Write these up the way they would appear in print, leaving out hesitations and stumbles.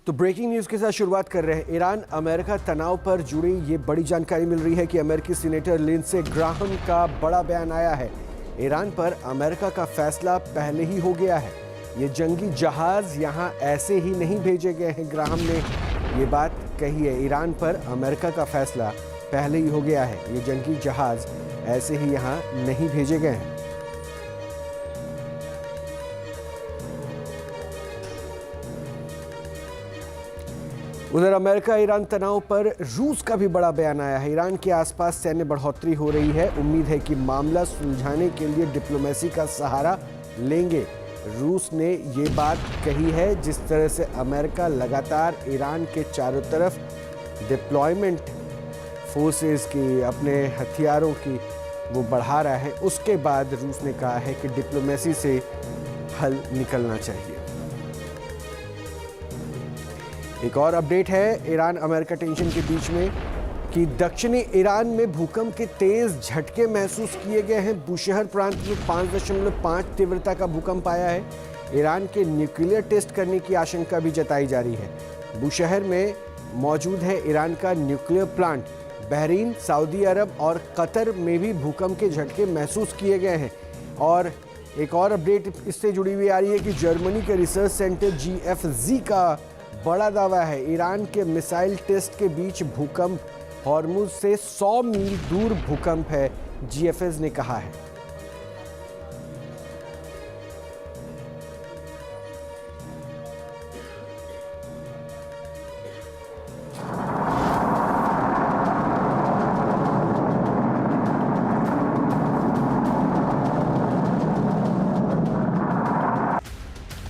तो breaking news के साथ शुरुआत कर रहे हैं। ईरान अमेरिका तनाव पर जुड़ी ये बड़ी जानकारी मिल रही है कि अमेरिकी सीनेटर लिंडसे ग्राहम का बड़ा बयान आया है। ईरान पर अमेरिका का फैसला पहले ही हो गया है। ये जंगी जहाज यहाँ ऐसे ही नहीं भेजे गए हैं। ग्राहम ने ये बात कही है। ईरान पर अमेरिका का फैसला पहले ही हो गया है। ये जंगी जहाज ऐसे ही यहाँ नहीं भेजे गए हैं। उधर अमेरिका ईरान तनाव पर रूस का भी बड़ा बयान आया है। ईरान के आसपास सैन्य बढ़ोतरी हो रही है। उम्मीद है कि मामला सुलझाने के लिए डिप्लोमेसी का सहारा लेंगे। रूस ने ये बात कही है। जिस तरह से अमेरिका लगातार ईरान के चारों तरफ डिप्लॉयमेंट फोर्सेस की, अपने हथियारों की वो बढ़ा रहा है, उसके बाद रूस ने कहा है कि डिप्लोमेसी से हल निकलना चाहिए। एक और अपडेट है ईरान अमेरिका टेंशन के बीच में कि दक्षिणी ईरान में भूकंप के तेज झटके महसूस किए गए हैं। बुशहर प्रांत में 5.5 तीव्रता का भूकंप आया है। ईरान के न्यूक्लियर टेस्ट करने की आशंका भी जताई जा रही है। बुशहर में मौजूद है ईरान का न्यूक्लियर प्लांट। बहरीन, सऊदी अरब और कतर में भी भूकंप के झटके महसूस किए गए हैं। और एक और अपडेट इससे जुड़ी हुई आ रही है कि जर्मनी के रिसर्च सेंटर GFZ का बड़ा दावा है ईरान के मिसाइल टेस्ट के बीच भूकंप हॉर्मुज से 100 मील दूर भूकंप है। GFZ ने कहा है।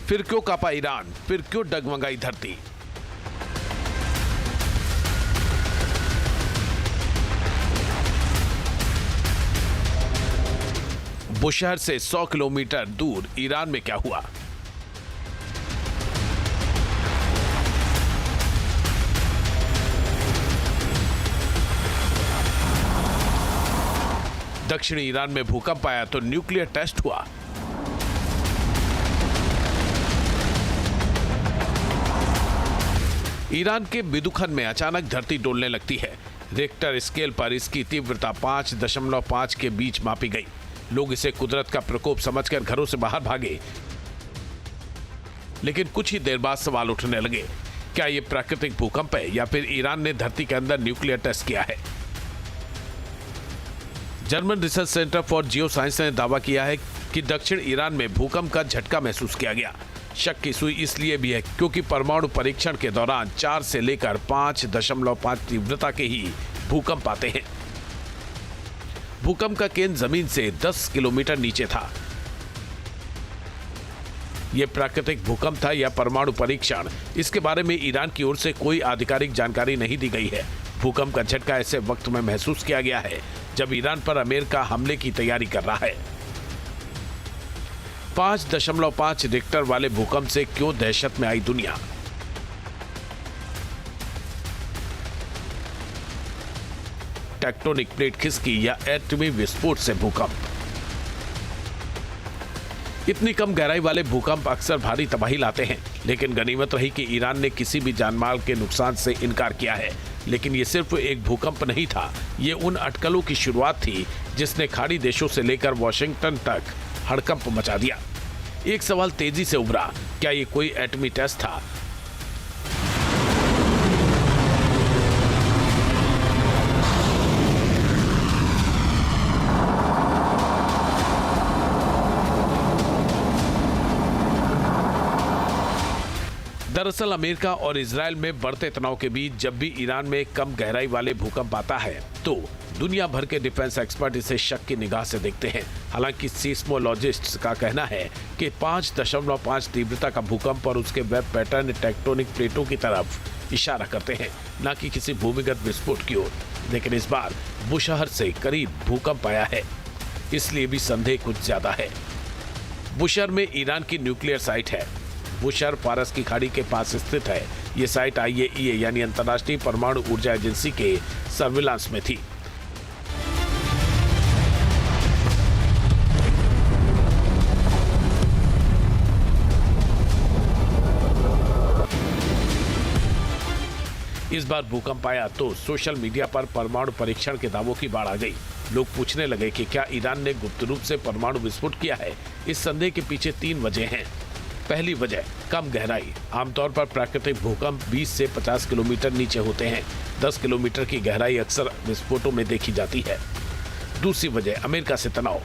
फिर क्यों कांपा ईरान, फिर क्यों डगमगाई धरती। बुशहर से 100 किलोमीटर दूर ईरान में क्या हुआ। दक्षिणी ईरान में भूकंप आया तो न्यूक्लियर टेस्ट हुआ। ईरान के बिदुखन में अचानक धरती डोलने लगती है। रिक्टर स्केल पर इसकी तीव्रता 5.5 के बीच मापी गई। लोग इसे कुदरत का प्रकोप समझकर घरों से बाहर भागे। लेकिन कुछ ही देर बाद सवाल उठने लगे, क्या यह प्राकृतिक भूकंप है या फिर ईरान ने धरती के अंदर न्यूक्लियर टेस्ट किया है। German research centre for geo science ने दावा किया है कि दक्षिण ईरान में भूकंप का झटका महसूस किया गया। शक की सुई इसलिए भी है क्योंकि परमाणु परीक्षण के दौरान 4 से लेकर 5.5 तीव्रता के ही भूकंप आते हैं। भूकंप का केंद्र जमीन से 10 किलोमीटर नीचे था। यह प्राकृतिक भूकंप था या परमाणु परीक्षण, इसके बारे में ईरान की ओर से कोई आधिकारिक जानकारी नहीं दी गई है। भूकंप का झटका ऐसे वक्त में महसूस किया गया है जब ईरान पर अमेरिका हमले की तैयारी कर रहा है। 5.5 रिक्टर वाले भूकंप से क्यों दहशत में आई दुनिया। टेक्टोनिक प्लेट खिसकी या एटमी विस्फोट से भूकंप। इतनी कम गहराई वाले भूकंप अक्सर भारी तबाही लाते हैं, लेकिन गनीमत रही कि ईरान ने किसी भी जानमाल के नुकसान से इनकार किया है। लेकिन ये सिर्फ एक भूकंप नहीं था, ये उन अटकलों की शुरुआत थी जिसने खाड़ी देशों से लेकर वॉशिंगटन तक हड़कंप मचा दिया। एक सवाल तेजी से उभरा, क्या ये कोई एटमी टेस्ट था। दरअसल अमेरिका और इजराइल में बढ़ते तनाव के बीच जब भी ईरान में कम गहराई वाले भूकंप आता है तो दुनिया भर के डिफेंस एक्सपर्ट इसे शक की निगाह से देखते हैं। हालांकि सीस्मोलॉजिस्ट्स का कहना है कि 5.5 तीव्रता का भूकंप और उसके वेब पैटर्न टेक्टोनिक प्लेटों की तरफ इशारा करते हैं, न कि किसी भूमिगत विस्फोट की ओर। लेकिन इस बार बुशहर से करीब भूकंप आया है, इसलिए भी संदेह कुछ ज्यादा है। बुशहर में ईरान की न्यूक्लियर साइट है। बुशहर फारस की खाड़ी के पास स्थित है। ये साइट IAEA यानी अंतर्राष्ट्रीय परमाणु ऊर्जा एजेंसी के सर्विलांस में थी। इस बार भूकंप आया तो सोशल मीडिया पर परमाणु परीक्षण के दावों की बाढ़ आ गई। लोग पूछने लगे कि क्या ईरान ने गुप्त रूप से परमाणु विस्फोट किया है। इस संदेह के पीछे 3 वजह हैं। पहली वजह, कम गहराई। आमतौर पर प्राकृतिक भूकंप 20 से 50 किलोमीटर नीचे होते हैं। 10 किलोमीटर की गहराई अक्सर विस्फोटों में देखी जाती है। दूसरी वजह, अमेरिका से तनाव।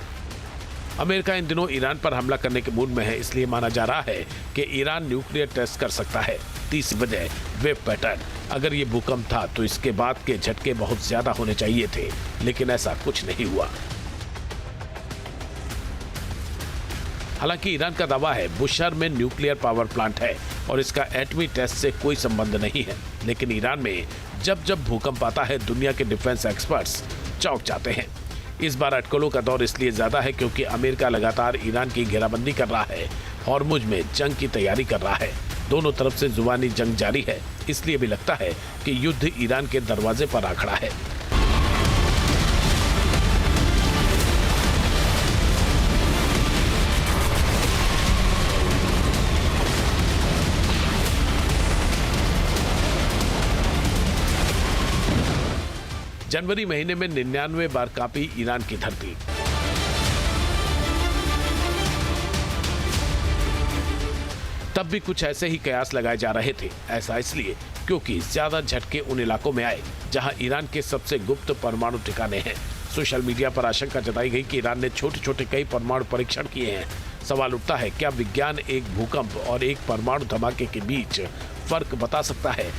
अमेरिका इन दिनों ईरान पर हमला करने के मूड में है, इसलिए माना जा रहा है कि ईरान न्यूक्लियर टेस्ट कर सकता है। तीसरी वजह, वेव पैटर्न। अगर ये भूकंप था तो इसके बाद के झटके बहुत ज्यादा होने चाहिए थे, लेकिन ऐसा कुछ नहीं हुआ। हालांकि ईरान का दावा है बुशहर में न्यूक्लियर पावर प्लांट है और इसका एटमी टेस्ट से कोई संबंध नहीं है, लेकिन ईरान में जब जब भूकंप आता है दुनिया के डिफेंस एक्सपर्ट्स चौंक जाते हैं। इस बार अटकलों का दौर इसलिए ज्यादा है क्योंकि अमेरिका लगातार ईरान की घेराबंदी कर रहा है, हॉर्मुज में जंग की तैयारी कर रहा है। दोनों तरफ से जुबानी जंग जारी है, इसलिए भी लगता है कि युद्ध ईरान के दरवाजे पर आ खड़ा है। जनवरी महीने में 99 बार कांपी ईरान की धरती। तब भी कुछ ऐसे ही कयास लगाए जा रहे थे। ऐसा इसलिए क्योंकि ज्यादा झटके उन इलाकों में आए जहां ईरान के सबसे गुप्त परमाणु ठिकाने हैं। सोशल मीडिया पर आशंका जताई गई कि ईरान ने छोटे छोटे कई परमाणु परीक्षण किए हैं। सवाल उठता है, क्या विज्ञान एक भूकंप और एक परमाणु धमाके के बीच फर्क बता सकता है?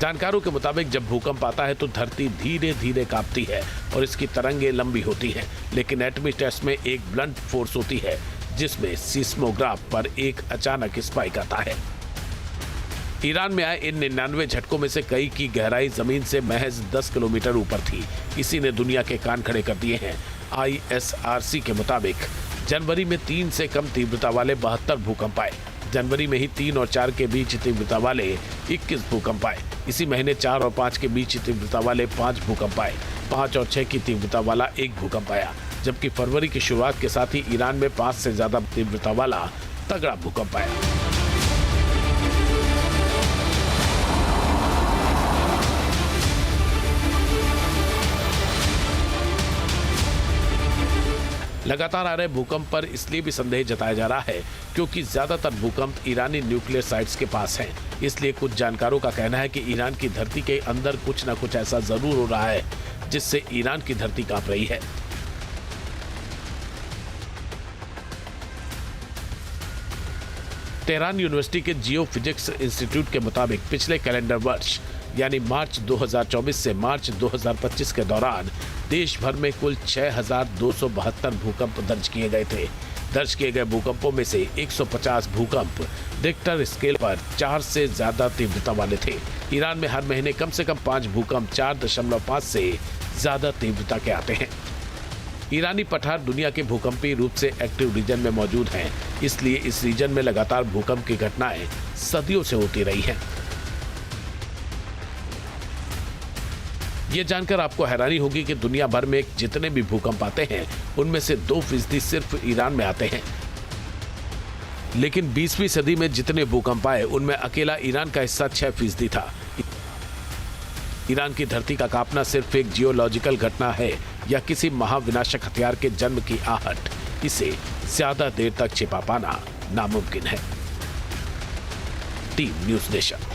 जानकारों के मुताबिक जब भूकंप आता है तो धरती धीरे धीरे कांपती है और इसकी तरंगें लंबी होती हैं, लेकिन एटमी टेस्ट में एक ब्लंट फोर्स होती है जिसमें सीस्मोग्राफ पर एक अचानक स्पाइक आता है। ईरान में आए इन 99 झटकों में से कई की गहराई जमीन से महज 10 किलोमीटर ऊपर थी। इसी ने दुनिया के कान खड़े कर दिए हैं। ISRC के मुताबिक जनवरी में 3 से कम तीव्रता वाले 72 भूकंप आए। जनवरी में ही 3 और 4 के बीच तीव्रता वाले 21 भूकंप आए। इसी महीने 4 और 5 के बीच तीव्रता वाले 5 भूकंप आए। 5 और 6 की तीव्रता वाला 1 भूकंप आया, जबकि फरवरी की शुरुआत के साथ ही ईरान में 5 से ज्यादा तीव्रता वाला तगड़ा भूकंप आया। लगातार आ रहे भूकंप पर इसलिए भी संदेह जताया जा रहा है क्योंकि ज्यादातर भूकंप ईरानी न्यूक्लियर साइट्स के पास हैं। इसलिए कुछ जानकारों का कहना है कि ईरान की धरती के अंदर कुछ न कुछ ऐसा जरूर हो रहा है जिससे ईरान की धरती कांप रही है। तेहरान यूनिवर्सिटी के जियो फिजिक्स इंस्टीट्यूट के मुताबिक पिछले कैलेंडर वर्ष यानी मार्च 2024 से मार्च 2025 के दौरान देश भर में कुल 6,272 भूकंप दर्ज किए गए थे। दर्ज किए गए भूकंपों में से 150 भूकंप रिक्टर स्केल पर 4 से ज्यादा तीव्रता वाले थे। ईरान में हर महीने कम से कम 5 भूकंप 4.5 से ज्यादा तीव्रता के आते हैं। ईरानी पठार दुनिया के भूकंपीय रूप से एक्टिव रीजन में मौजूद हैं, इसलिए इस रीजन में लगातार भूकंप की घटनाएं सदियों से होती रही हैं। ये जानकर आपको हैरानी होगी कि दुनिया भर में जितने भी भूकंप आते हैं उनमें से 2% सिर्फ ईरान में आते हैं, लेकिन 20वीं सदी में जितने भूकंप आए उनमें अकेला ईरान का हिस्सा 6% था। ईरान की धरती का कांपना सिर्फ एक जियोलॉजिकल घटना है या किसी महाविनाशक हथियार के जन्म की आहट, इसे ज्यादा देर तक छिपा पाना नामुमकिन है। Team news nation.